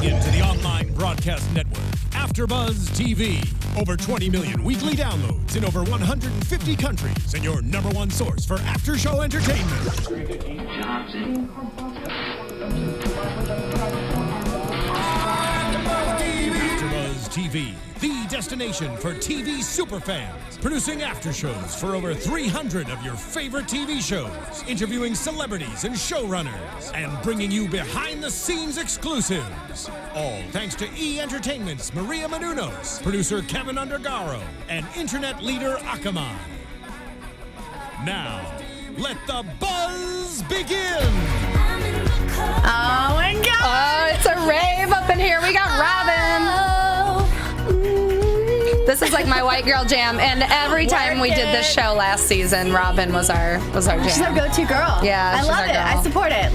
into the online broadcast network, AFTERBUZZ TV. Over 20 million weekly downloads in over 150 countries, and your #1 source for after-show entertainment. AFTERBUZZ TV, the destination for TV superfans, producing after-shows for over 300 of your favorite TV shows, interviewing celebrities and showrunners, and bringing you behind-the-scenes exclusives. All thanks to E! Entertainment's Maria Menounos, producer Kevin Undergaro, and internet leader Akamai. Now, let the buzz begin! Oh my God! Oh, it's a rave up in here. We got Robin. This is like my white girl jam, and every time we did this show last season, Robin was our jam. She's our go-to girl. Yeah, I love it. girl. I support it.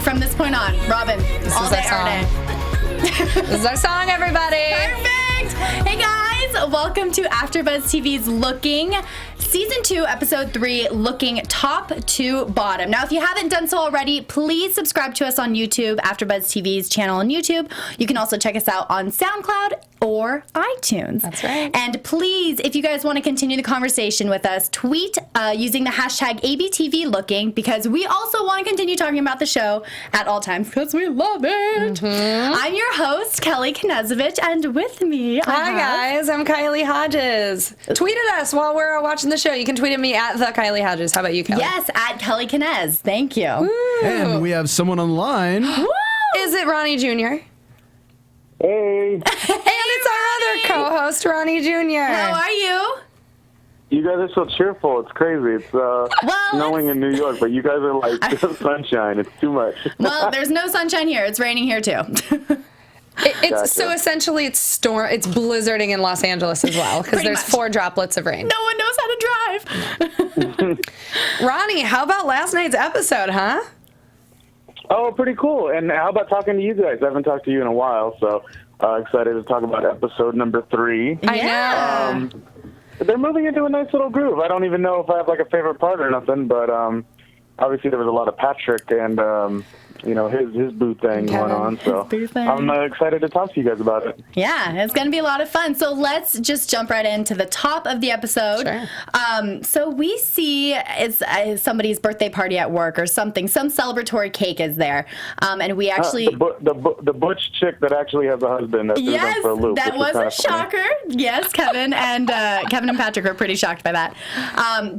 From this point on, Robin. This all is day, our song. every day. This is our song, everybody. Perfect. Hey guys, welcome to AfterBuzz TV's Looking, Season 2, Episode 3, Looking Top to Bottom. Now, if you haven't done so already, please subscribe to us on YouTube, AfterBuzz TV's channel on YouTube. You can also check us out on SoundCloud or iTunes. That's right. And please, if you guys want to continue the conversation with us, tweet using the hashtag ABTVLooking, because we also want to continue talking about the show at all times because we love it. Mm-hmm. I'm your host, Kellie Knezovich, and with me, Hi guys, I'm Kylie Hodges. Tweet at us while we're watching the show. You can tweet at me at the Kylie Hodges. How about you, Kellie? Yes, at Kellie Knez. Thank you. Woo. And we have someone on the line. Woo! Is it Ronnie Jr.? Hey, And it's our other co-host, Ronnie Jr. How are you? you guys are so cheerful. It's crazy. It's snowing in New York, but you guys are like sunshine. It's too much. Well, there's no sunshine here. It's raining here too. It's Gotcha. so essentially it's blizzarding in Los Angeles as well because Pretty there's much. 4 droplets of rain. No one knows how to drive. Ronnie, how about last night's episode, huh? Oh, pretty cool. And how about talking to you guys? I haven't talked to you in a while, so excited to talk about episode number 3. I Yeah. know. They're moving into a nice little groove. I don't even know if I have like a favorite part or nothing, but obviously there was a lot of Patrick and his boo thing going on. So boo thing. I'm excited to talk to you guys about it. Yeah, it's going to be a lot of fun. So let's just jump right into the top of the episode. Sure. So we see it's somebody's birthday party at work or something. Some celebratory cake is there. And we actually... The butch chick that actually has a husband that's Yes, for a loop. that was a shocker. Yes, Kevin and Patrick were pretty shocked by that.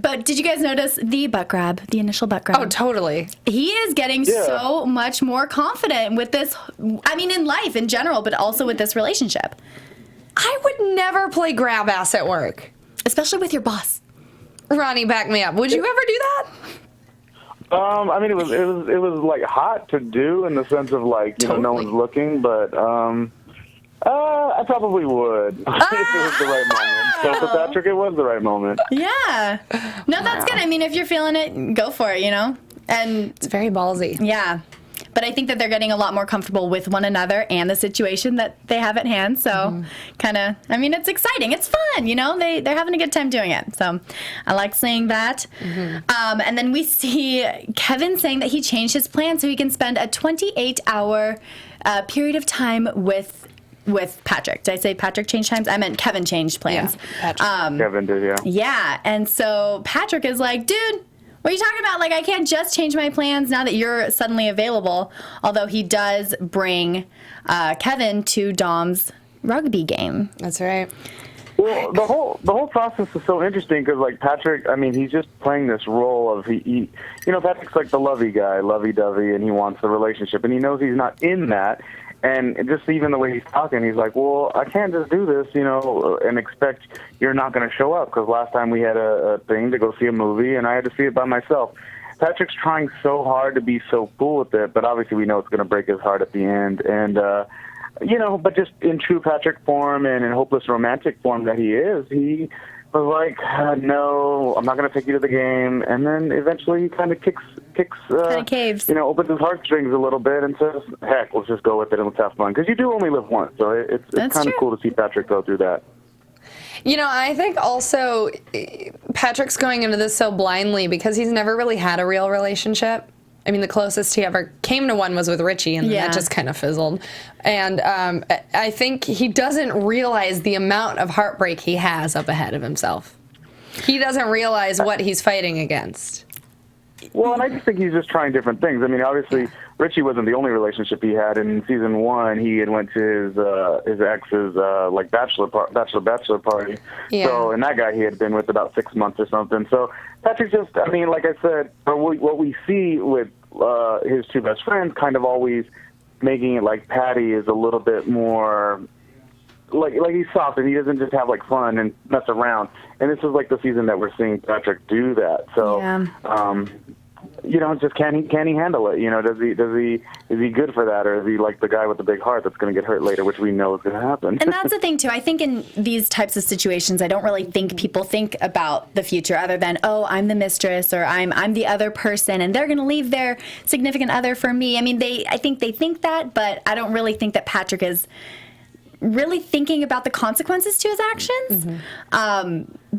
But did you guys notice the butt grab, the initial butt grab? Oh, totally. He is getting so much more confident with this, I mean, in life in general, but also with this relationship. I would never play grab ass at work. Especially with your boss. Ronnie, back me up. Would you ever do that? I mean, it was like hot to do in the sense of like, no Totally. one's looking, but I probably would if it was the right moment. So for Patrick, it was the right moment. Yeah. No, that's good. I mean, if you're feeling it, go for it, And It's very ballsy. yeah. But I think that they're getting a lot more comfortable with one another and the situation that they have at hand. So it's exciting. It's fun, They're having a good time doing it. So I like seeing that. And then we see Kevin saying that he changed his plan so he can spend a 28-hour period of time with Patrick. Did I say Patrick changed times? I meant Kevin changed plans. Yeah, Patrick. Kevin did, yeah. Yeah. And so Patrick is like, dude, what are you talking about? Like, I can't just change my plans now that you're suddenly available. Although he does bring Kevin to Dom's rugby game. That's right. Well, the whole process is so interesting because, like, Patrick, I mean, he's just playing this role of Patrick's like the lovey-dovey, and he wants the relationship, and he knows he's not in that. And just even the way he's talking, he's like, well, I can't just do this, and expect you're not going to show up because last time we had a thing to go see a movie and I had to see it by myself. Patrick's trying so hard to be so cool with it, but obviously we know it's going to break his heart at the end. And, but just in true Patrick form and in hopeless romantic form that he is, he was like, no, I'm not going to take you to the game. And then eventually he kind of caves. Opens his heartstrings a little bit and says, heck, let's just go with it and let's have fun. Because you do only live once, so it's kind of cool to see Patrick go through that. I think also Patrick's going into this so blindly because he's never really had a real relationship. I mean, the closest he ever came to one was with Richie, and then that just kind of fizzled. And I think he doesn't realize the amount of heartbreak he has up ahead of himself. He doesn't realize what he's fighting against. Well, and I just think he's just trying different things. I mean, obviously, Richie wasn't the only relationship he had. In season 1, he had went to his ex's like bachelor party. Yeah. So, and that guy he had been with about 6 months or something. So Patrick just, I mean, like I said, what we see with his two best friends, kind of always making it like Patty is a little bit more. Like he's soft and he doesn't just have like fun and mess around. And this is like the season that we're seeing Patrick do that. So, you know, just can he handle it? You know, is he good for that, or is he like the guy with the big heart that's going to get hurt later, which we know is going to happen? And that's the thing too. I think in these types of situations, I don't really think people think about the future other than, oh, I'm the mistress or I'm the other person, and they're going to leave their significant other for me. I mean, I think they think that, but I don't really think that Patrick is really thinking about the consequences to his actions.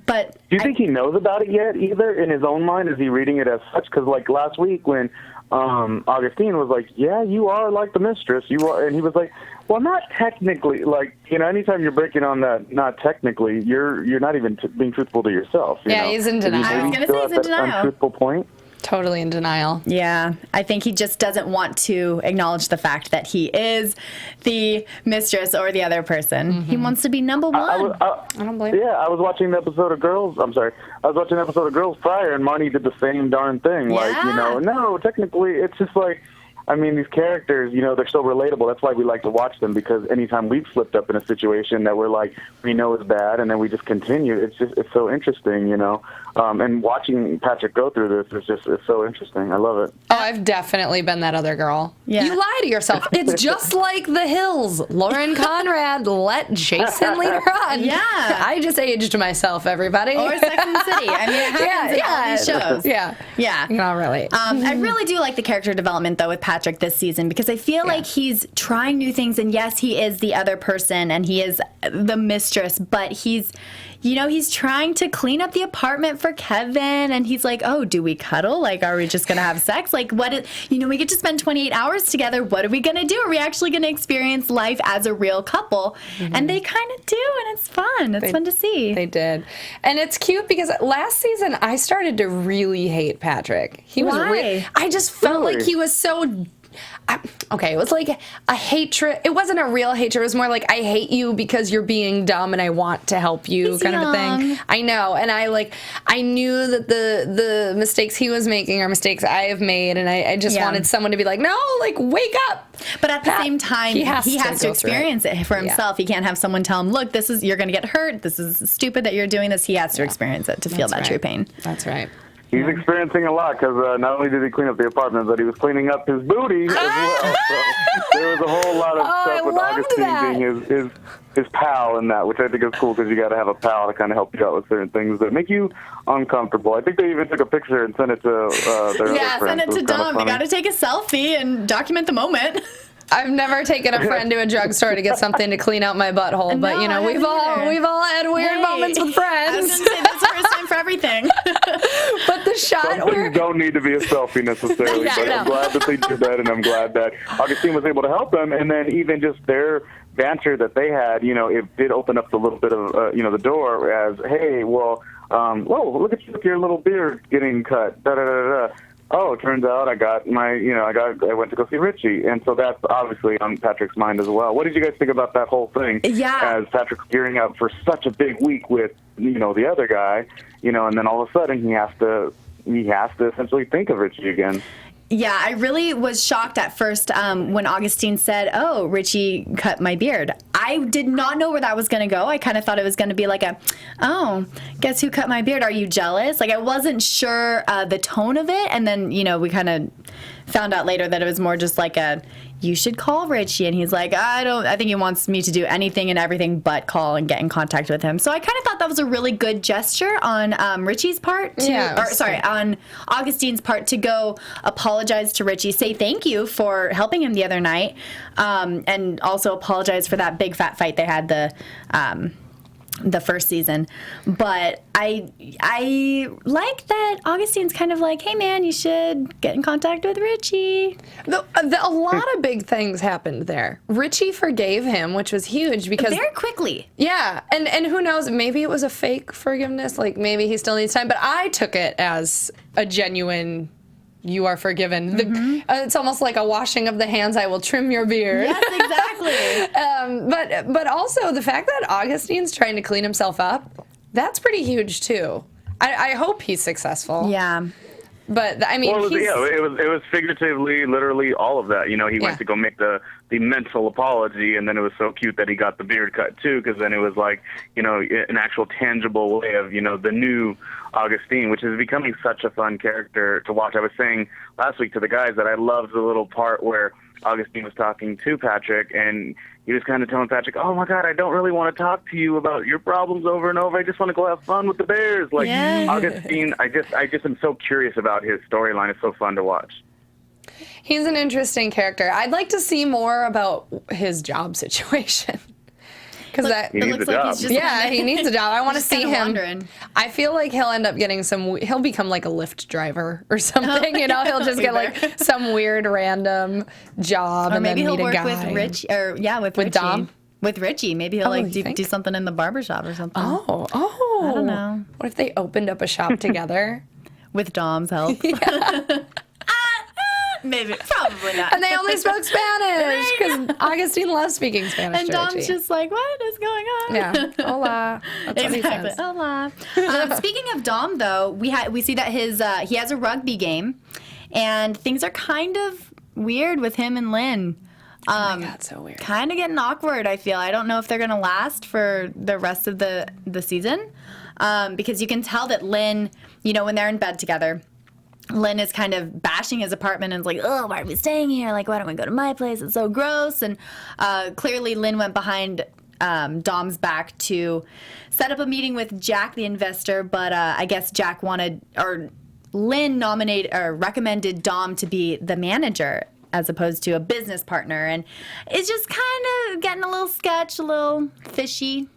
But do you think he knows about it yet either in his own mind? Is he reading it as such? Because like last week when Augustine was like, yeah, you are like the mistress, you are, and he was like, well, not technically. Like, you know, anytime you're breaking on that, not technically, you're not even being truthful to yourself. You know? He's in denial. I was going to say he's in denial. Untruthful point. Totally in denial. Yeah, I think he just doesn't want to acknowledge the fact that he is the mistress or the other person. He wants to be number one. I don't blame him. Yeah, I was watching the episode of Girls. I was watching the episode of Girls prior, and Marnie did the same darn thing. Like, you know, no, technically, it's just like, I mean, these characters, you know, they're so relatable. That's why we like to watch them, because anytime we've slipped up in a situation that we're like, we know is bad, and then we just continue, it's so interesting, you know. And watching Patrick go through this it's so interesting. I love it. Oh, I've definitely been that other girl. Yeah. You lie to yourself. It's just like The Hills. Lauren Conrad let Jason lead her on. Yeah. I just aged myself, everybody. Or Sex and the City. I mean, it happens in all these shows. Yeah. Not really. I really do like the character development, though, with Patrick this season, because I feel like he's trying new things, and yes, he is the other person, and he is the mistress, but he's trying to clean up the apartment for Kevin, and he's like, oh, do we cuddle? Like, are we just going to have sex? Like, we get to spend 28 hours together. What are we going to do? Are we actually going to experience life as a real couple? And they kind of do, and it's fun. It's fun to see. They did. And it's cute because last season I started to really hate Patrick. Why? I just felt like he was so... it was like a hatred. It wasn't a real hatred. It was more like, I hate you because you're being dumb and I want to help you. He's kind young. of a thing. I know. And I knew that the mistakes he was making are mistakes I have made, and I just wanted someone to be like, no, like, wake up. But at the same time, he has to experience it for himself. He can't have someone tell him, look, you're going to get hurt. This is stupid that you're doing this. He has to experience it to feel that true pain. That's right. He's experiencing a lot, because not only did he clean up the apartment, but he was cleaning up his booty as well. So there was a whole lot of stuff with Augustine being his pal in that, which I think is cool, because you got to have a pal to kind of help you out with certain things that make you uncomfortable. I think they even took a picture and sent it to their other friends. Send it to Dom. They got to take a selfie and document the moment. I've never taken a friend to a drugstore to get something to clean out my butthole, but we've all had weird moments with friends. I was going to say that's the first time for everything. But the shot where don't need to be a selfie necessarily, but I'm glad that they did that, and I'm glad that Augustine was able to help them, and then even just their banter that they had, it did open up a little bit of the door as, hey, well, look at you with your little beard getting cut, da da da da. Oh, it turns out I went to go see Richie. And so that's obviously on Patrick's mind as well. What did you guys think about that whole thing? Yeah. As Patrick's gearing up for such a big week with, the other guy, and then all of a sudden he has to essentially think of Richie again. Yeah, I really was shocked at first when Augustine said, oh, Richie cut my beard. I did not know where that was going to go. I kind of thought it was going to be like guess who cut my beard? Are you jealous? Like, I wasn't sure the tone of it. And then, we kind of found out later that it was more just like you should call Richie. And he's like, I think he wants me to do anything and everything but call and get in contact with him. So I kind of thought that was a really good gesture on Richie's part on Augustine's part to go apologize to Richie, say thank you for helping him the other night, and also apologize for that big fat fight they had the first season. But I like that Augustine's kind of like, hey man, you should get in contact with Richie. A lot of big things happened there. Richie forgave him, which was huge because very quickly. Yeah, and who knows, maybe it was a fake forgiveness, like maybe he still needs time, but I took it as a genuine, you are forgiven. It's almost like a washing of the hands, I will trim your beard. Yes, exactly. But also the fact that Augustine's trying to clean himself up, that's pretty huge too. I hope he's successful. Yeah. But I mean, well, it was figuratively, literally all of that. You know, he went to go make the mental apology, and then it was so cute that he got the beard cut too, because then it was like, you know, an actual tangible way of, you know, the new Augustine, which is becoming such a fun character to watch. I was saying last week to the guys that I loved the little part where Augustine was talking to Patrick, and he was kind of telling Patrick, oh my God, I don't really want to talk to you about your problems over and over. I just want to go have fun with the Bears. Like, Augustine, I just am so curious about his storyline. It's so fun to watch. He's an interesting character. I'd like to see more about his job situation. Because he needs a job. He needs a job. I want to see him. Wandering. I feel like he'll end up getting he'll become like a Lyft driver or something. You know, he'll just get like some weird random job, Or and maybe then he'll meet work a guy. with Rich, or with Richie. Dom? With Richie, maybe he'll like you do think? something in the barbershop or something. Oh, I don't know. What if they opened up a shop together? With Dom's help. Maybe, probably not. And they only spoke Spanish because Augustine loves speaking Spanish. And to Dom's Richie. just like, what is going on? Yeah, hola. That's what he Exactly. says. Hola. Speaking of Dom, though, we see that he has a rugby game, and things are kind of weird with him and Lynn. Oh my God, so weird. Kind of getting awkward, I feel. I don't know if they're going to last for the rest of the season, because you can tell that Lynn, you know, when they're in bed together, Lynn is kind of bashing his apartment and is like, oh, why are we staying here? Like, why don't we go to my place? It's so gross. And clearly Lynn went behind Dom's back to set up a meeting with Jack, the investor, but I guess Jack Lynn recommended Dom to be the manager as opposed to a business partner. And it's just kind of getting a little sketch, a little fishy.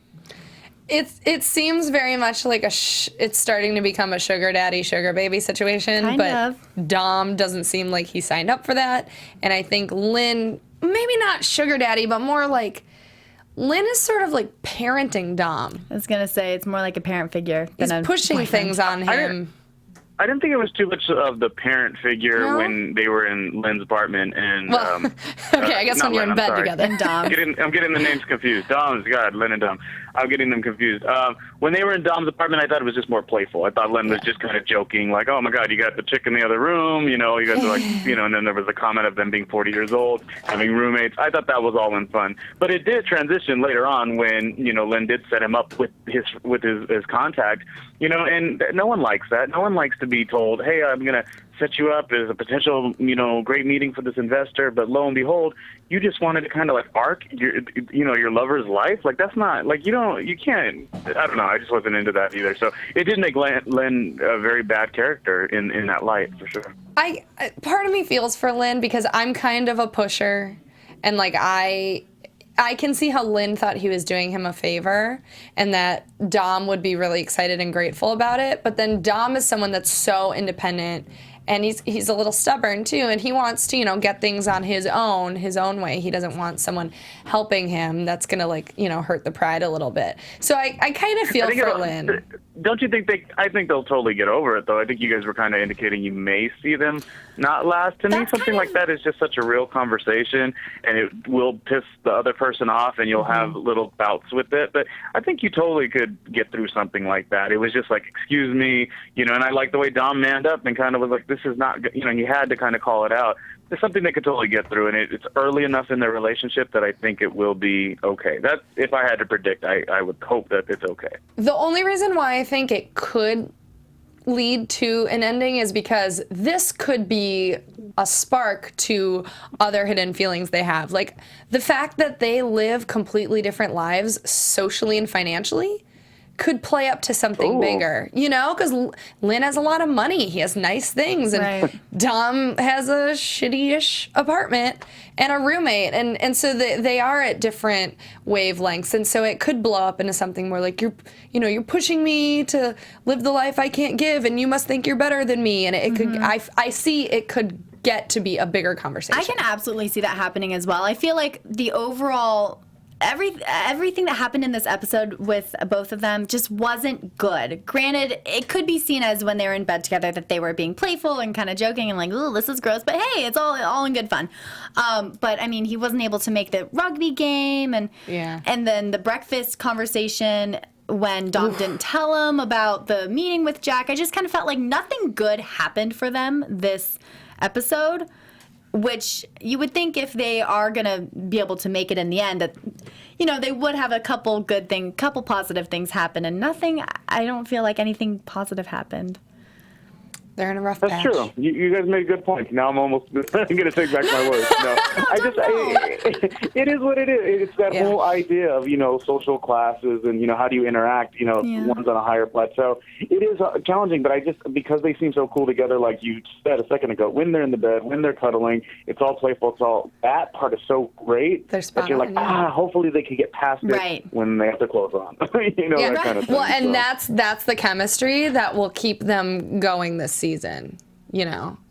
It seems very much like it's starting to become a sugar daddy, sugar baby situation. Kind of. Dom doesn't seem like he signed up for that. And I think Lynn, maybe not sugar daddy, but more like Lynn is sort of like parenting Dom. I was going to say it's more like a parent figure than He's a pushing boyfriend. things on him. I didn't think it was too much of the parent figure when they were in Lynn's apartment. And Well, okay, I guess when you're in bed together. And Dom. I'm getting the names confused. Lynn and Dom. I'm getting them confused. When they were in Dom's apartment, I thought it was just more playful. I thought Lynn was just kind of joking, like, oh my God, you got the chick in the other room, you know, you guys are like, you know, and then there was a comment of them being 40 years old, having roommates. I thought that was all in fun. But it did transition later on when, you know, Lynn did set him up with his contact, you know, and no one likes that. No one likes to be told, hey, I'm going to set you up as a potential, you know, great meeting for this investor, but lo and behold, you just wanted to kind of like arc your lover's life. Like, that's not, like, you can't, I don't know, I just wasn't into that either. So it did make Lynn a very bad character in that light, for sure. Part of me feels for Lynn because I'm kind of a pusher, and like I can see how Lynn thought he was doing him a favor and that Dom would be really excited and grateful about it. But then Dom is someone that's so independent, and he's a little stubborn too, and he wants to, you know, get things on his own way. He doesn't want someone helping him that's gonna, like, you know, hurt the pride a little bit. So I kind of feel for Lynn. Don't you think I think they'll totally get over it, though. I think you guys were kind of indicating you may see them not last. To me, something like that is just such a real conversation, and it will piss the other person off, and you'll have little bouts with it. But I think you totally could get through something like that. It was just like, excuse me, you know, and I like the way Dom manned up and kind of was like, this is not, you know, he had to kind of call it out. It's something they could totally get through, and it's early enough in their relationship that I think it will be okay. That, if I had to predict, I would hope that it's okay. The only reason why I think it could lead to an ending is because this could be a spark to other hidden feelings they have. Like, the fact that they live completely different lives socially and financially could play up to something bigger, you know, because Lynn has a lot of money. He has nice things. And Dom has a shitty-ish apartment and a roommate. And so they are at different wavelengths. And so it could blow up into something more like, you're pushing me to live the life I can't give, and you must think you're better than me. And it could, I see it could get to be a bigger conversation. I can absolutely see that happening as well. I feel like the overall... Everything that happened in this episode with both of them just wasn't good. Granted, it could be seen as when they were in bed together that they were being playful and kind of joking and like, ooh, this is gross, but hey, it's all in good fun. But I mean, he wasn't able to make the rugby game, and then the breakfast conversation when Dom didn't tell him about the meeting with Jack. I just kind of felt like nothing good happened for them this episode. Which you would think if they are going to be able to make it in the end, that, they would have a couple positive things happen, and nothing, I don't feel like anything positive happened. They're in a rough patch. That's true. You guys made good points. Now I'm almost going to take back my words. It is what it is. It's that whole idea of, social classes and, how do you interact, one's on a higher plateau. It is challenging, but because they seem so cool together, like you said a second ago, when they're in the bed, when they're cuddling, it's all playful. That part is so great that you're like, hopefully they can get past it when they have their clothes on. That kind of thing. Well, and that's the chemistry that will keep them going this season.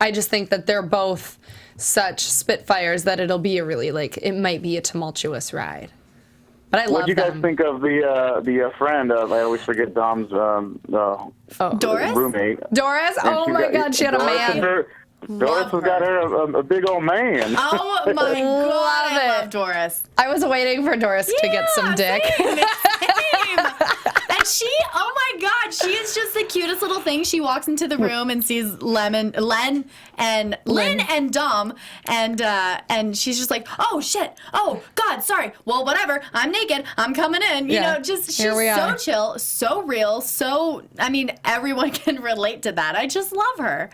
I just think that they're both such spitfires that it'll be it might be a tumultuous ride. But I love them. What do you guys think of the friend? I always forget Dom's Doris? Roommate. Doris? Oh my God, she had a man. Doris has got her a big old man. Oh my God, I love Doris. I was waiting for Doris to get some dick. Same. And oh my God, she is just the cutest little thing. She walks into the room and sees Lynn and Dom, and she's just like, oh shit, oh God, sorry. Well, whatever. I'm naked. I'm coming in. She's so chill, so real, everyone can relate to that. I just love her.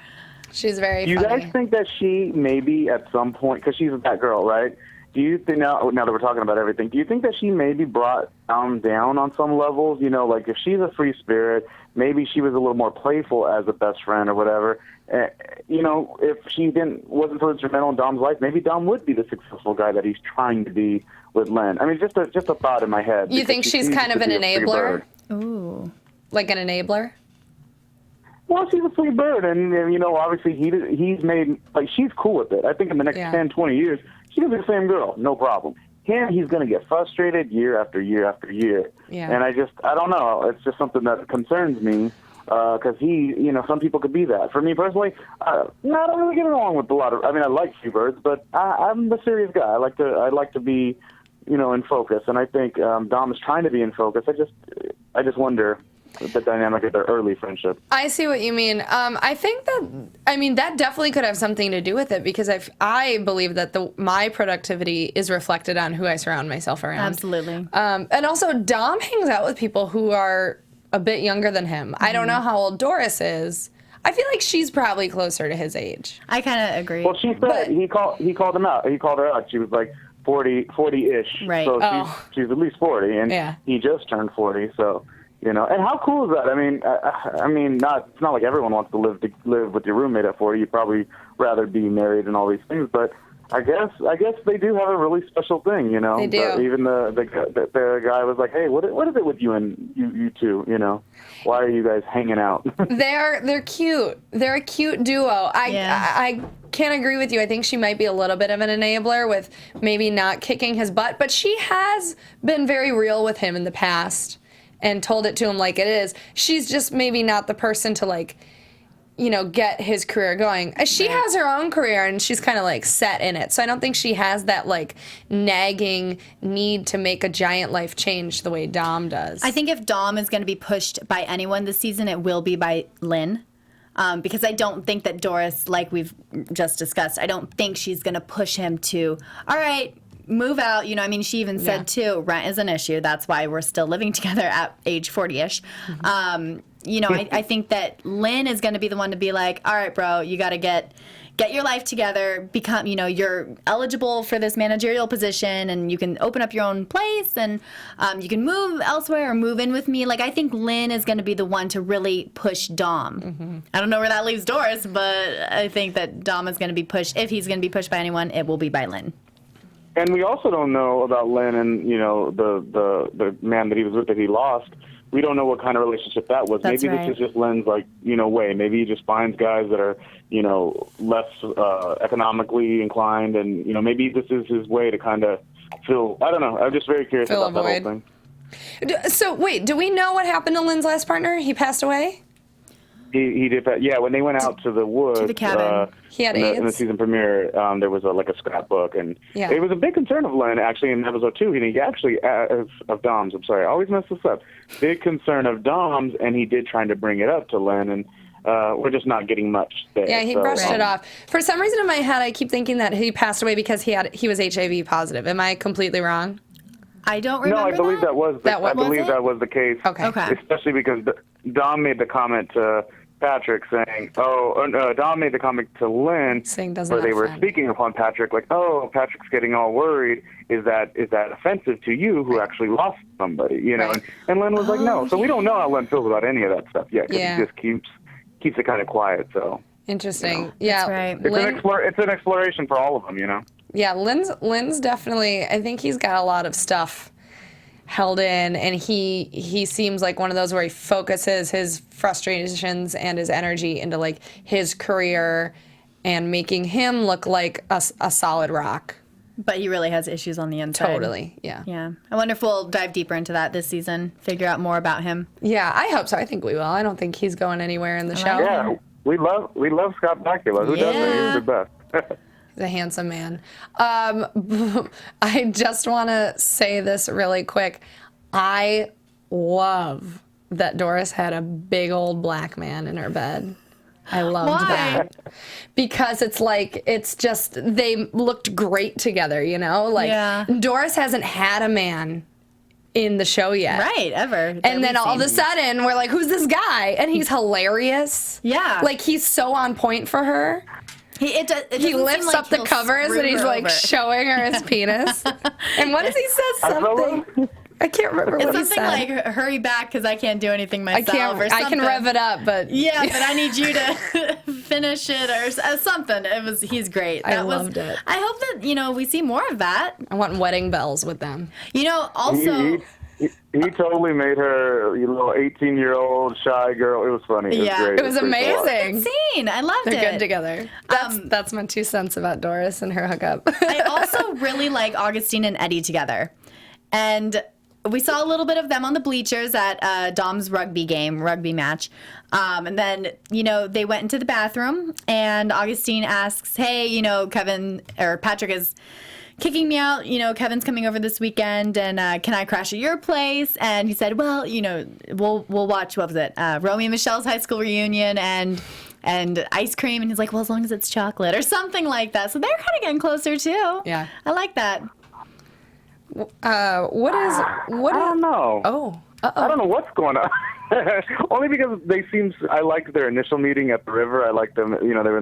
She's very funny. You guys think that she maybe at some point, because she's that girl, right? Do you think, now that we're talking about everything, do you think that she maybe brought Dom down on some levels? Like if she's a free spirit, maybe she was a little more playful as a best friend or whatever. If she wasn't so instrumental in Dom's life, maybe Dom would be the successful guy that he's trying to be with Lynn. Just a thought in my head. You think she's kind of an enabler? Ooh. Like an enabler? Well, she's a free bird, and obviously he's made, she's cool with it. I think in the next 10, 20 years, she's going to be the same girl, no problem. Him, he's going to get frustrated year after year after year. Yeah. And I don't know. It's just something that concerns me, because some people could be that. For me personally, I don't really get along with a lot of, I like free birds, but I'm the serious guy. I like to be, in focus, and I think Dom is trying to be in focus. I just wonder the dynamic of their early friendship. I see what you mean. I think that definitely could have something to do with it, because I believe that my productivity is reflected on who I surround myself around. Absolutely. And also, Dom hangs out with people who are a bit younger than him. I don't know how old Doris is. I feel like she's probably closer to his age. I kind of agree. Well, she said he called him out. He called her out. She was like 40-ish. Right. So she's at least 40, and he just turned 40. So. And how cool is that? It's not like everyone wants to live with your roommate at 40. You'd probably rather be married and all these things, but I guess they do have a really special thing, They do. Even the guy was like, "Hey, what is it with you and you two? Why are you guys hanging out?" They're cute. They're a cute duo. I can't agree with you. I think she might be a little bit of an enabler with maybe not kicking his butt, but she has been very real with him in the past and told it to him like it is. She's just maybe not the person to get his career going. She has her own career and she's kind of set in it. So I don't think she has that nagging need to make a giant life change the way Dom does. I think if Dom is going to be pushed by anyone this season, it will be by Lynn. Because I don't think that Doris, like we've just discussed, I don't think she's going to push him to, all right, move out. She even said, too, rent is an issue. That's why we're still living together at age 40-ish. I think that Lynn is going to be the one to be like, all right, bro, you got to get your life together, become, you're eligible for this managerial position, and you can open up your own place, and you can move elsewhere or move in with me. Like, I think Lynn is going to be the one to really push Dom. Mm-hmm. I don't know where that leaves Doris, but I think that Dom is going to be pushed. If he's going to be pushed by anyone, it will be by Lynn. And we also don't know about Lynn and, the man that he was with that he lost. We don't know what kind of relationship that was. That's maybe right. This is just Lynn's, way. Maybe he just finds guys that are, less economically inclined, and, maybe this is his way to kind of fill. I don't know. I'm just very curious about that whole thing. So, wait, do we know what happened to Lynn's last partner? He passed away? He did that. Yeah, when they went out to the woods, to the cabin. He had AIDS? In the season premiere, there was a scrapbook, and it was a big concern of Lynn, actually, in episode 2. He actually, of Dom's, I'm sorry, I always mess this up. Big concern of Dom's, and he did trying to bring it up to Lynn, and we're just not getting much there. Yeah, he brushed it off. For some reason in my head, I keep thinking that he passed away because he was HIV positive. Am I completely wrong? I don't remember. No, I believe that was the case. Okay. Especially because Dom made the comment to Patrick saying, Dom made the comment to Lynn where they were speaking upon Patrick, like, Patrick's getting all worried. Is that offensive to you who actually lost somebody, Right. And Lynn was like, no. So we don't know how Lynn feels about any of that stuff yet, because he just keeps it kind of quiet. So interesting. Yeah. That's right. It's an exploration for all of them, Yeah, Lynn's definitely, I think he's got a lot of stuff held in, and he seems like one of those where he focuses his frustrations and his energy into like his career and making him look like a solid rock. But he really has issues on the inside. Totally, yeah. Yeah. I wonder if we'll dive deeper into that this season, figure out more about him. Yeah, I hope so. I think we will. I don't think he's going anywhere in the show. Yeah, we love Scott Bakula. Who doesn't? He's the best. He's a handsome man. I just want to say this really quick. I love that Doris had a big old black man in her bed. I loved that. Because it's just, they looked great together, Doris hasn't had a man in the show yet. Right, ever. And then all of a sudden, we're like, who's this guy? And he's hilarious. Yeah. Like, he's so on point for her. He lifts up the covers and he's like showing her his penis. And what does he say? Something. I can't remember what he said. It's something like, hurry back because I can't do anything myself. I can rev it up, but... Yeah, but I need you to finish it or something. He's great. I loved it. I hope that, we see more of that. I want wedding bells with them. Also... He totally made her a little 18-year-old shy girl. It was funny. It was great. It was amazing. Good scene. I loved it. They're good together. That's my 2 cents about Doris and her hookup. I also really like Augustine and Eddie together. And we saw a little bit of them on the bleachers at Dom's rugby match. And then, they went into the bathroom, and Augustine asks, hey, Kevin, or Patrick is kicking me out. Kevin's coming over this weekend, and can I crash at your place? And he said, well, we'll watch, what was it, Romeo and Michelle's high school reunion and ice cream. And he's like, well, as long as it's chocolate or something like that. So they're kind of getting closer too. Yeah. I like that. I don't know. Oh. I don't know what's going on. Only because I liked their initial meeting at the river. I liked them, they're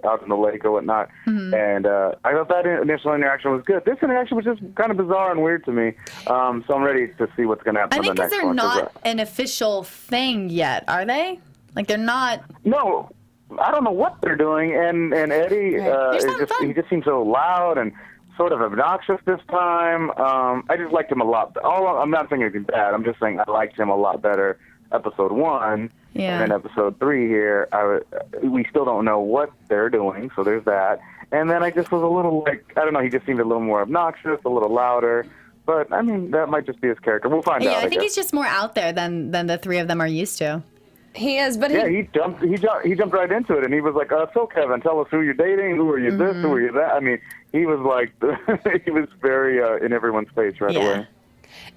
out in the lake or whatnot. Mm-hmm. And I thought that initial interaction was good. This interaction was just kind of bizarre and weird to me. So I'm ready to see what's going to happen in the next one. I think because they're not an official thing yet, are they? Like, they're not... No, I don't know what they're doing. And Eddie, he just seems so loud and sort of obnoxious this time. I just liked him a lot. I'm not saying anything bad. I'm just saying I liked him a lot better episode 1. Yeah. And then episode 3 here, we still don't know what they're doing, so there's that. And then I just was a little he just seemed a little more obnoxious, a little louder. But, I mean, that might just be his character. We'll find out. Yeah, I think he's just more out there than the 3 of them are used to. He is, but he jumped right into it, and he was like, so Kevin, tell us who you're dating, who are you this, who are you that. I mean, he was like, he was very in everyone's face right away.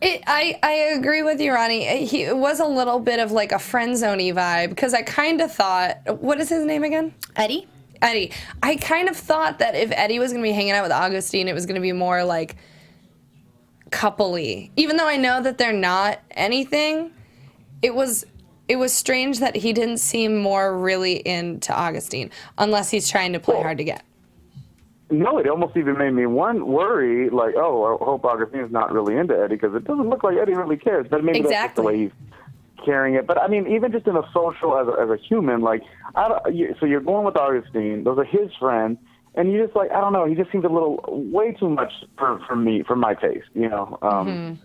I agree with you, Ronnie. It was a little bit of like a friend zone-y vibe, because I kind of thought, what is his name again? Eddie. I kind of thought that if Eddie was going to be hanging out with Augustine, it was going to be more like coupley. Even though I know that they're not anything, it was it was strange that he didn't seem more really into Augustine, unless he's trying to play hard to get. No, it almost even made me worry, like, oh, I hope Augustine's not really into Eddie, because it doesn't look like Eddie really cares. But maybe that's just the way he's carrying it. But, I mean, even just in a social, as a human, like, so you're going with Augustine, those are his friends, and you just, like, I don't know, he just seems a little, way too much for me, for my taste, you know.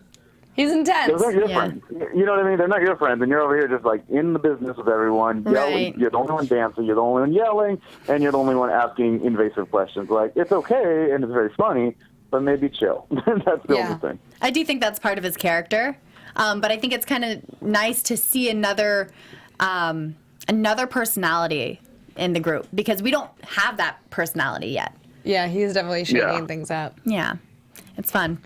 He's intense. Those aren't your friends. You know what I mean? They're not your friends, and you're over here just like in the business with everyone, yelling. You're the only one dancing, you're the only one yelling, and you're the only one asking invasive questions. Like, it's okay, and it's very funny, but maybe chill. That's the only thing. I do think that's part of his character, but I think it's kind of nice to see another personality in the group, because we don't have that personality yet. Yeah, he's definitely shaking things up. Yeah, it's fun.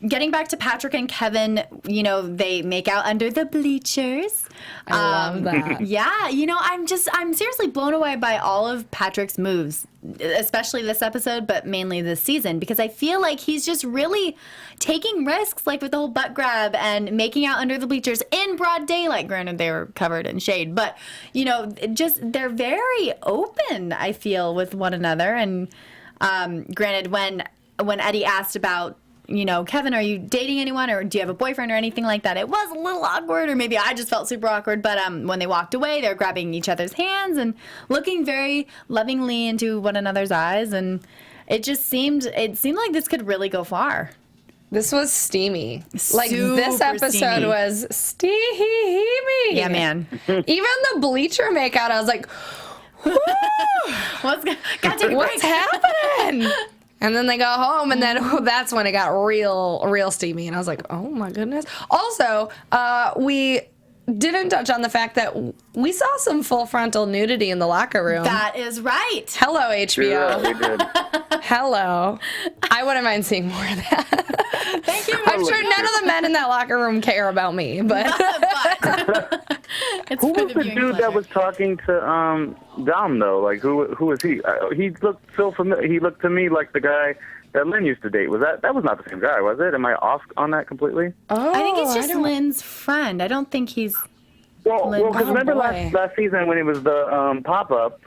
Getting back to Patrick and Kevin, you know, they make out under the bleachers. I love that. Yeah, you know, I'm seriously blown away by all of Patrick's moves, especially this episode, but mainly this season, because I feel like he's just really taking risks, like with the whole butt grab and making out under the bleachers in broad daylight. Granted, they were covered in shade, but, you know, they're very open, I feel, with one another. And granted, when Eddie asked about, you know, Kevin, are you dating anyone, or do you have a boyfriend or anything like that? It was a little awkward, or maybe I just felt super awkward. But when they walked away, they were grabbing each other's hands and looking very lovingly into one another's eyes, and it seemed like this could really go far. This was steamy. Like, Super this episode steamy. Was steamy. Yeah, man. Even the bleacher makeout, I was like, Gotta take a break. what's happening? And then they go home, and then that's when it got real steamy. And I was like, oh, my goodness. Also, we didn't touch on the fact that we saw some full frontal nudity in the locker room. That is right. Hello, HBO. Yeah, we did. Hello. I wouldn't mind seeing more of that. Thank you. I'm sure none of the men in that locker room care about me, but It's Who for was the the viewing dude pleasure. that was talking to Dom, though? Like, who was he? He looked so familiar. He looked to me like the guy that Lynn used to date. Was that was not the same guy, was it? Am I off on that completely? I think he's just Lynn's friend. I don't think he's... Well, because remember boy. last season when it was the pop-up,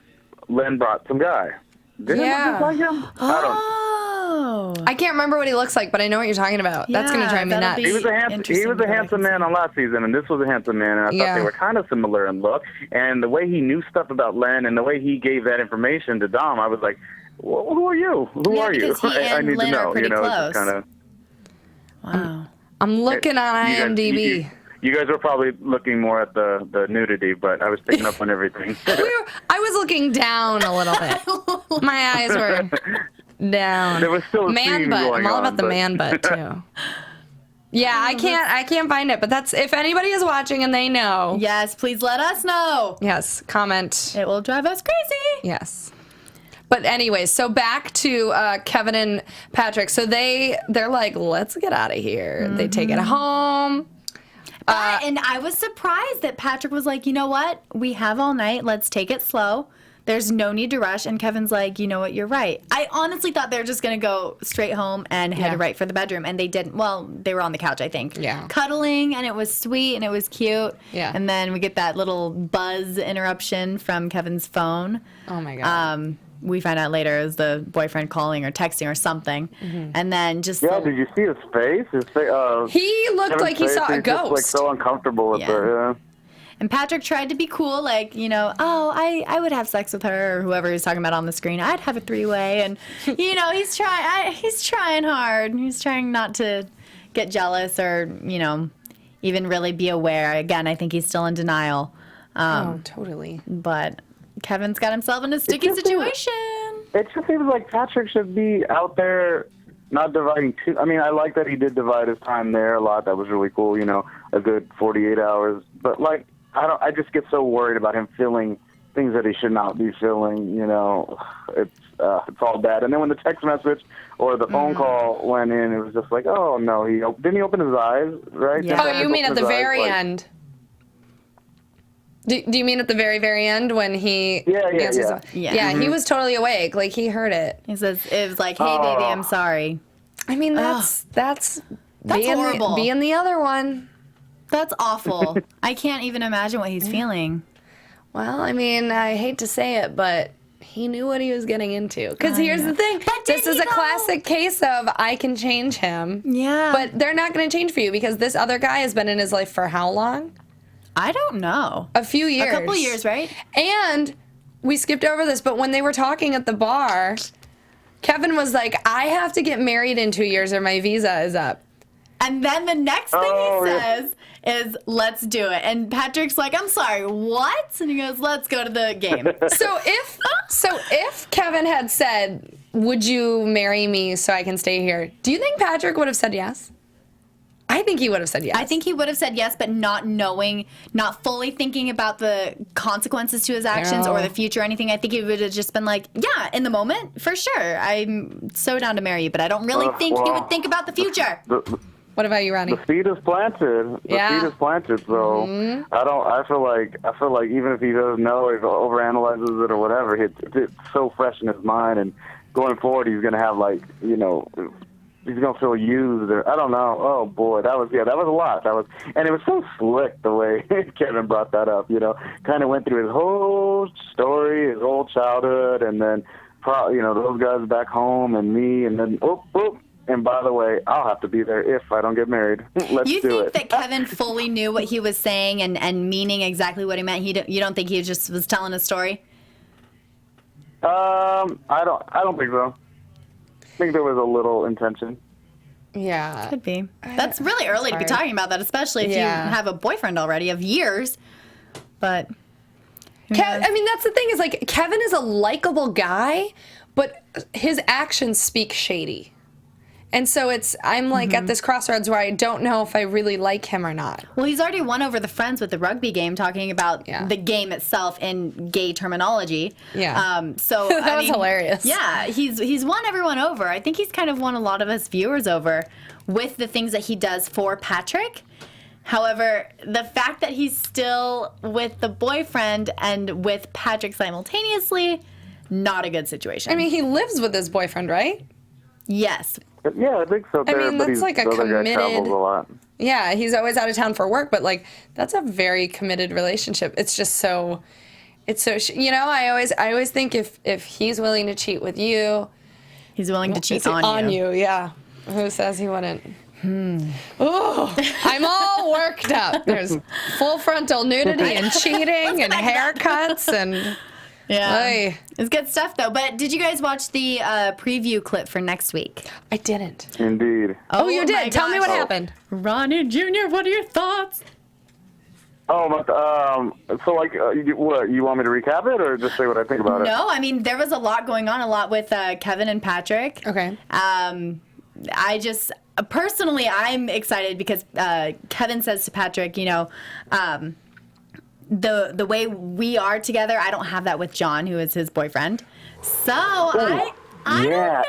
Lynn brought some guy. Didn't it Yeah. look like him? Oh. I can't remember what he looks like, but I know what you're talking about. That's going to Yeah, drive me that'll nuts. be- He was a Interesting to go back handsome and man on last season, and this was a handsome man, and I thought they were kind of similar in look. And the way he knew stuff about Len and the way he gave that information to Dom, I was like, well, who are you? Who are you? because he I and need Lynn to are know. pretty You know, close. it's kind of. Wow. I'm looking on You guys- IMDb. You guys were probably looking more at the nudity, but I was picking up on everything. I was looking down a little bit. My eyes were down. There was still a man scene butt. going I'm all on, about the but- man butt too. Yeah, I can't find it, but that's if anybody is watching and they know. Yes, please let us know. Yes, comment. It will drive us crazy. Yes. But anyways, so back to Kevin and Patrick. So they're like, let's get out of here. They take it home. And I was surprised that Patrick was like, you know what? We have all night. Let's take it slow. There's no need to rush. And Kevin's like, you know what? You're right. I honestly thought they were just going to go straight home and head right for the bedroom. And they didn't. Well, they were on the couch, I think. Yeah. Cuddling, and it was sweet, and it was cute. Yeah. And then we get that little buzz interruption from Kevin's phone. Oh, my God. We find out later it was the boyfriend calling or texting or something. And then just... Yeah, did you see his face? He looked Kevin's like he face, saw a he's just, like, ghost. so uncomfortable with her. And Patrick tried to be cool, like, you know, oh, I would have sex with her, or whoever he's talking about on the screen. I'd have a three-way. And, you know, he's trying hard. He's trying not to get jealous or, you know, even really be aware. Again, I think he's still in denial. Oh, totally. But Kevin's got himself in a sticky situation. It just seems like Patrick should be out there not dividing too. I mean, I like that he did divide his time there a lot. That was really cool, you know, a good 48 hours. But, like, I just get so worried about him feeling things that he should not be feeling, you know. It's all bad. And then when the text message or the phone call went in, it was just like, oh, no. Didn't he open his eyes, right? Yeah. Oh, you mean at the very end? Do you mean at the very, very end when he answers? Yeah. He was totally awake. Like, he heard it. He says, it was like, hey, baby, I'm sorry. I mean, that's horrible. being the other one. That's awful. I can't even imagine what he's feeling. Well, I mean, I hate to say it, but he knew what he was getting into. Because here's the thing. This is a classic case of I can change him. Yeah. But they're not going to change for you because this other guy has been in his life for how long? I don't know. A few years. A couple years, right? And we skipped over this, but when they were talking at the bar, Kevin was like, I have to get married in 2 years or my visa is up. And then the next thing he says is, let's do it. And Patrick's like, I'm sorry, what? And he goes, let's go to the game. So if Kevin had said, would you marry me so I can stay here, do you think Patrick would have said yes? I think he would have said yes. I think he would have said yes, but not knowing, not fully thinking about the consequences to his actions or the future or anything. I think he would have just been like, yeah, in the moment, for sure. I'm so down to marry you, but I don't really think he would think about the future. What about you, Ronnie? The seed is planted. The seed is planted. So I feel like even if he doesn't know, if he overanalyzes it or whatever, it's so fresh in his mind, and going forward, he's gonna have he's gonna feel used, or I don't know. Oh boy, that was a lot. And it was so slick the way Kevin brought that up. Kind of went through his whole story, his whole childhood, and then those guys back home and me, and then and by the way, I'll have to be there if I don't get married. Let's do it. You think that Kevin fully knew what he was saying and meaning exactly what he meant? You don't think he just was telling a story? I don't think so. I think there was a little intention. Yeah. Could be. That's really early to be talking about that, especially if you have a boyfriend already of years. But I mean, that's the thing is, like, Kevin is a likable guy, but his actions speak shady. And so I'm like at this crossroads where I don't know if I really like him or not. Well, he's already won over the friends with the rugby game, talking about the game itself in gay terminology. Yeah. So that was hilarious. Yeah, he's won everyone over. I think he's kind of won a lot of us viewers over with the things that he does for Patrick. However, the fact that he's still with the boyfriend and with Patrick simultaneously, not a good situation. I mean, he lives with his boyfriend, right? Yes. Yeah, I think so. I mean, that's like a committed. Travels a lot. Yeah, he's always out of town for work, but like that's a very committed relationship. It's just so. It's so. I always think if he's willing to cheat with you, he's willing to cheat on you. Yeah. Who says he wouldn't? Oh, I'm all worked up. There's full frontal nudity and cheating and haircuts and. Yeah. Oy. It's good stuff, though. But did you guys watch the preview clip for next week? I didn't. Indeed. Oh, you did? Tell me what happened. Ronnie Jr., what are your thoughts? Oh, so like, what, you want me to recap it or just say what I think about it? No, I mean, there was a lot going on, a lot with Kevin and Patrick. Okay. I just, personally, I'm excited because Kevin says to Patrick, the way we are together, I don't have that with John, who is his boyfriend. So I don't know.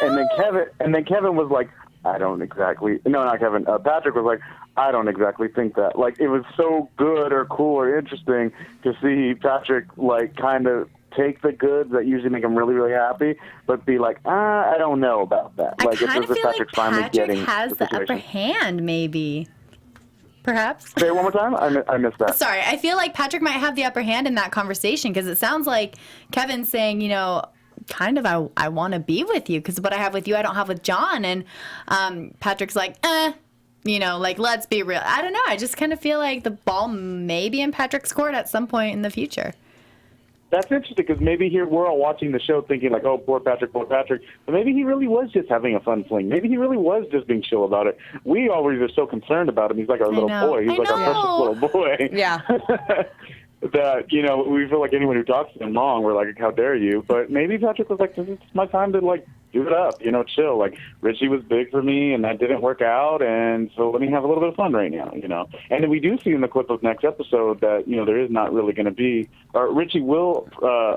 And then Kevin was like, Patrick was like, I don't exactly think that. Like, it was so good or cool or interesting to see Patrick like kind of take the goods that usually make him really, really happy, but be like, I don't know about that. I kind of feel like Patrick has the upper hand, maybe. Perhaps. Say it one more time? I missed that. Sorry, I feel like Patrick might have the upper hand in that conversation because it sounds like Kevin's saying, kind of I want to be with you because what I have with you I don't have with John. And Patrick's like, like, let's be real. I don't know. I just kind of feel like the ball may be in Patrick's court at some point in the future. That's interesting because maybe here we're all watching the show thinking like, oh, poor Patrick. But maybe he really was just having a fun fling. Maybe he really was just being chill about it. We always are so concerned about him. He's like our little boy. He's like our precious little boy. Yeah. That, we feel like anyone who talks to him wrong, we're like, how dare you? But maybe Patrick was like, this is my time to, like, do it up, chill. Like, Richie was big for me, and that didn't work out, and so let me have a little bit of fun right now, And then we do see in the clip of next episode that, there is not really going to be, or Richie will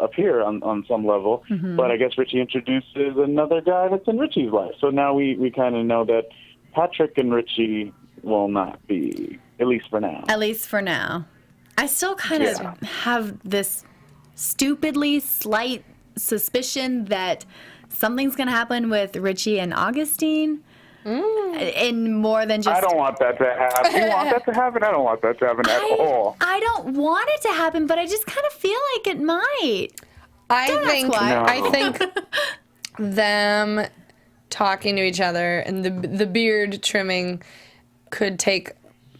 appear on some level, but I guess Richie introduces another guy that's in Richie's life. So now we kind of know that Patrick and Richie will not be, at least for now. At least for now. I still kind of have this stupidly slight suspicion that something's going to happen with Richie and Augustine. In more than just... I don't want that to happen. You want that to happen? I don't want that to happen at all. I don't want it to happen, but I just kind of feel like it might. I think them talking to each other and the beard trimming could take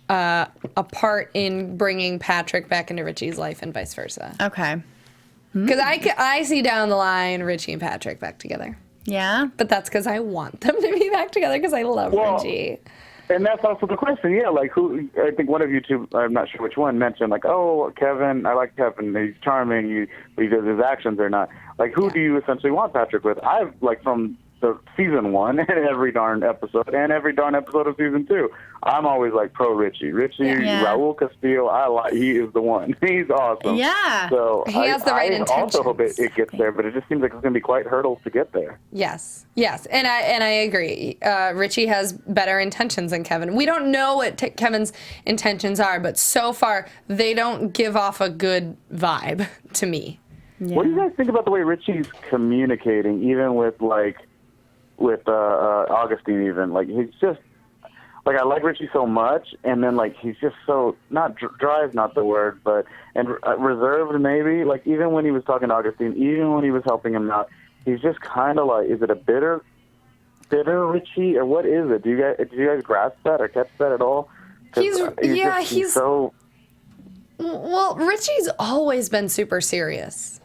a part in bringing Patrick back into Richie's life and vice versa. Okay. Because I see down the line Richie and Patrick back together. Yeah? But that's because I want them to be back together because I love Richie. And that's also the question, yeah, like who, I think one of you two, I'm not sure which one, mentioned like, oh, Kevin, I like Kevin, he's charming, but his actions are not. Like, who do you essentially want Patrick with? I've, like, from the season 1 and every darn episode of season 2, I'm always like pro Richie. Raul Castillo, he is the one. He's awesome. Yeah. So he has the right intentions. I also hope it gets there, but it just seems like it's going to be quite hurdles to get there. Yes, and I agree. Richie has better intentions than Kevin. We don't know what Kevin's intentions are, but so far they don't give off a good vibe to me. Yeah. What do you guys think about the way Richie's communicating, even with Augustine? Even like he's just like, I like Richie so much, and then like he's just so not dry is not the word, but reserved maybe. Like even when he was talking to Augustine, even when he was helping him out, he's just kind of like, is it a bitter Richie, or what is it? Do you guys grasp that or catch that at all? He's so. Well, Richie's always been super serious,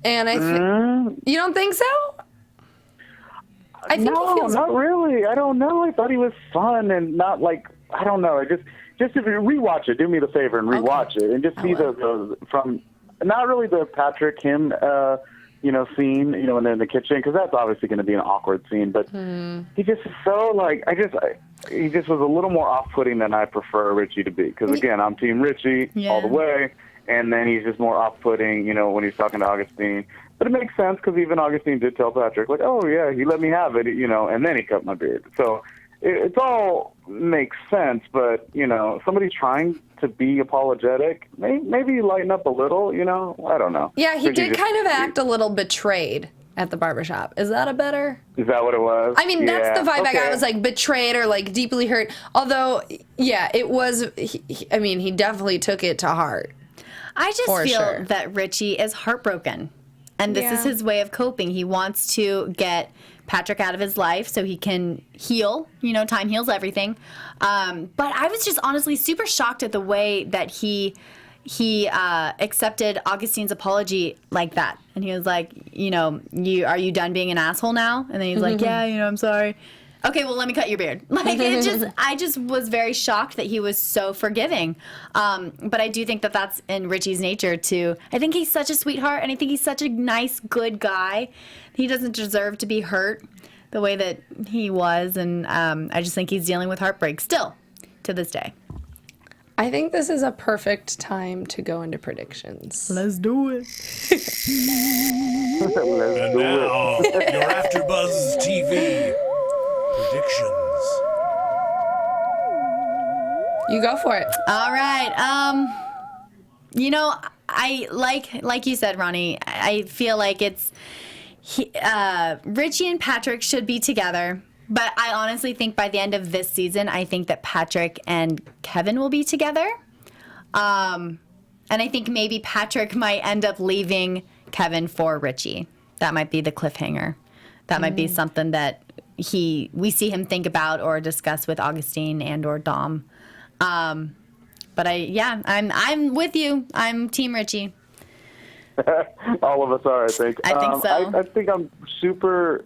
and you don't think so? I think no, he feels not really. I don't know. I thought he was fun and not like, I don't know. Just if you rewatch it, do me the favor and rewatch it and just see the from not really the Patrick him scene, and then in the kitchen, because that's obviously going to be an awkward scene. But he just is so like he just was a little more off-putting than I prefer Richie to be. Because again, I'm Team Richie all the way, and then he's just more off-putting, when he's talking to Augustine. But it makes sense because even Augustine did tell Patrick, like, oh, yeah, he let me have it, and then he cut my beard. So it all makes sense, but, somebody trying to be apologetic, maybe lighten up a little, I don't know. Yeah, he did kind of act a little betrayed at the barbershop. Is that Is that what it was? I mean, that's the vibe I got. It was like betrayed or like deeply hurt. Although, yeah, it was, he definitely took it to heart. I just feel that Richie is heartbroken. And this is his way of coping. He wants to get Patrick out of his life so he can heal. Time heals everything. But I was just honestly super shocked at the way that he accepted Augustine's apology like that. And he was like, are you done being an asshole now? And then he was like, yeah, I'm sorry. Okay, well, let me cut your beard. Like, I just was very shocked that he was so forgiving. But I do think that that's in Richie's nature, too. I think he's such a sweetheart, and I think he's such a nice, good guy. He doesn't deserve to be hurt the way that he was, and I just think he's dealing with heartbreak still, to this day. I think this is a perfect time to go into predictions. Let's do it. And now, your AfterBuzz TV predictions. You go for it. All right. I like you said, Ronnie. I feel like it's Richie and Patrick should be together. But I honestly think by the end of this season, I think that Patrick and Kevin will be together. And I think maybe Patrick might end up leaving Kevin for Richie. That might be the cliffhanger. That might be something that we see him think about or discuss with Augustine and or Dom. But I'm with you. I'm Team Richie. All of us are, I think. I think so. I think I'm super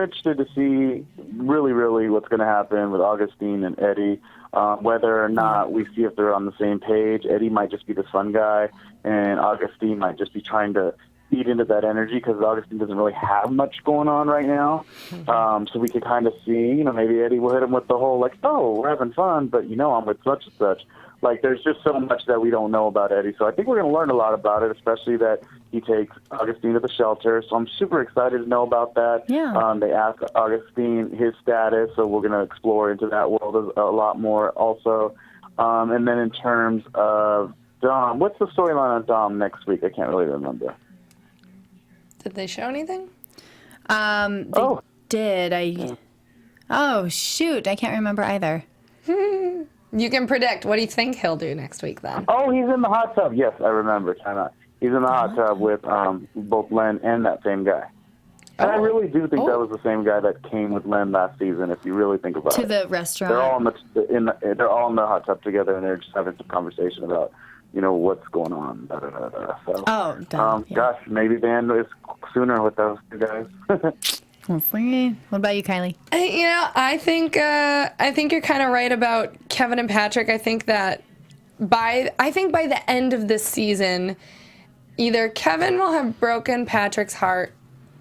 interested to see really, really what's going to happen with Augustine and Eddie. Whether or not we see if they're on the same page. Eddie might just be the fun guy, and Augustine might just be trying to feed into that energy because Augustine doesn't really have much going on right now. So we could kind of see, maybe Eddie will hit him with the whole, like, oh, we're having fun, but, I'm with such and such. Like, there's just so much that we don't know about Eddie. So I think we're going to learn a lot about it, especially that he takes Augustine to the shelter. So I'm super excited to know about that. Yeah. They ask Augustine his status, so we're going to explore into that world a lot more also. And then in terms of Dom, what's the storyline on Dom next week? I can't really remember. Did they show anything? They did. Oh, shoot. I can't remember either. You can predict. What do you think he'll do next week then? Oh, he's in the hot tub. Yes, I remember. Time out. He's in the hot tub with both Len and that same guy. And I really do think that was the same guy that came with Len last season. If you really think about it, To the restaurant. they're all in the hot tub together, and they're just having some conversation about what's going on. Da, da, da, da. So, gosh, maybe the end is sooner with those two guys. What about you, Kylie? I think you're kind of right about Kevin and Patrick. I think that by the end of this season, either Kevin will have broken Patrick's heart,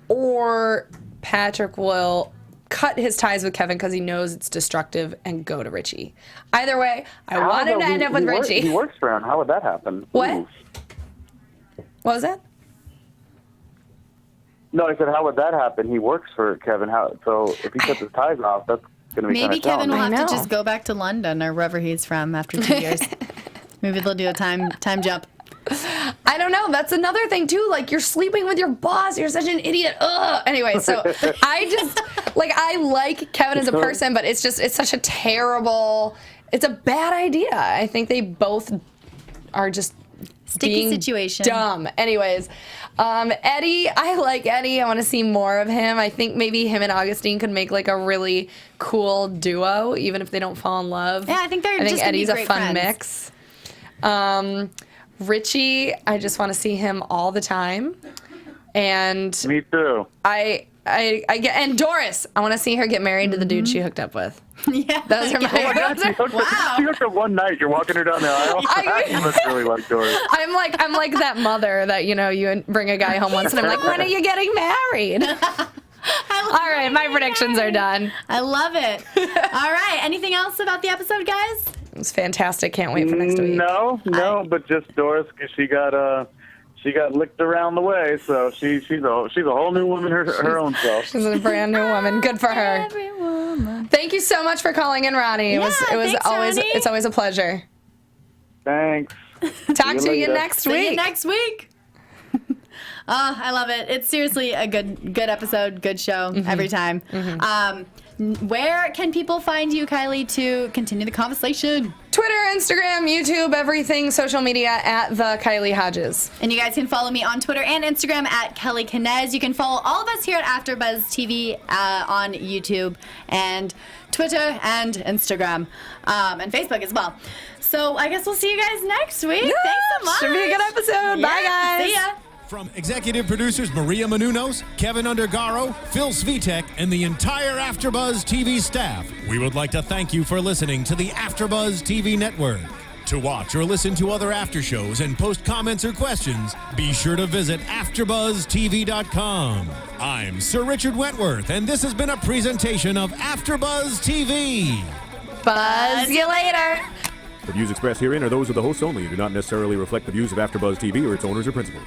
or Patrick will cut his ties with Kevin because he knows it's destructive and go to Richie. Either way, I want him to end up with Richie. He works for him. How would that happen? What? Ooh. What was that? No, I said, how would that happen? He works for Kevin. So if he cuts his ties off, that's going to be Maybe kind of Kevin will have I to know. just go back to London or wherever he's from after 2 years. Maybe they'll do a time jump. I don't know. That's another thing too. Like, you're sleeping with your boss. You're such an idiot. Ugh. Anyway, so I like Kevin as a person, but it's such a terrible. It's a bad idea. I think they both are just Sticky being situation. dumb. Anyways, Eddie, I like Eddie. I want to see more of him. I think maybe him and Augustine could make like a really cool duo, even if they don't fall in love. Yeah, I think they're just gonna Eddie's be a great fun friends. mix. Richie, I just want to see him all the time. And Me too. I get, and Doris, I want to see her get married to the dude she hooked up with. Yeah. Those are my She hooked up one night. You're walking her down the aisle. You must really like Doris. I'm like that mother that, you bring a guy home once and I'm like, when are you getting married? All right, my predictions are done. I love it. All right. Anything else about the episode, guys? It was fantastic. Can't wait for next week. No, but just Doris, 'cause she got licked around the way, so she's a whole new woman her own self. She's a brand new woman. Good for her. Every woman. Thank you so much for calling in, Ronnie. Thanks, Ronnie. It's always a pleasure. Thanks. Talk to you later. next See you week. next week. Oh, I love it. It's seriously a good episode, good show every time. Where can people find you, Kylie, to continue the conversation? Twitter, Instagram, YouTube, everything, social media at the Kylie Hodges. And you guys can follow me on Twitter and Instagram at Kellie Knez. You can follow all of us here at AfterBuzz TV on YouTube and Twitter and Instagram and Facebook as well. So I guess we'll see you guys next week. Yeah, Thanks so much. should be a good episode. Bye, guys. See ya. From executive producers Maria Menounos, Kevin Undergaro, Phil Svitek, and the entire AfterBuzz TV staff, we would like to thank you for listening to the AfterBuzz TV network. To watch or listen to other after shows and post comments or questions, be sure to visit AfterBuzzTV.com. I'm Sir Richard Wentworth, and this has been a presentation of AfterBuzz TV. Buzz you later. The views expressed herein are those of the hosts only and do not necessarily reflect the views of AfterBuzz TV or its owners or principals.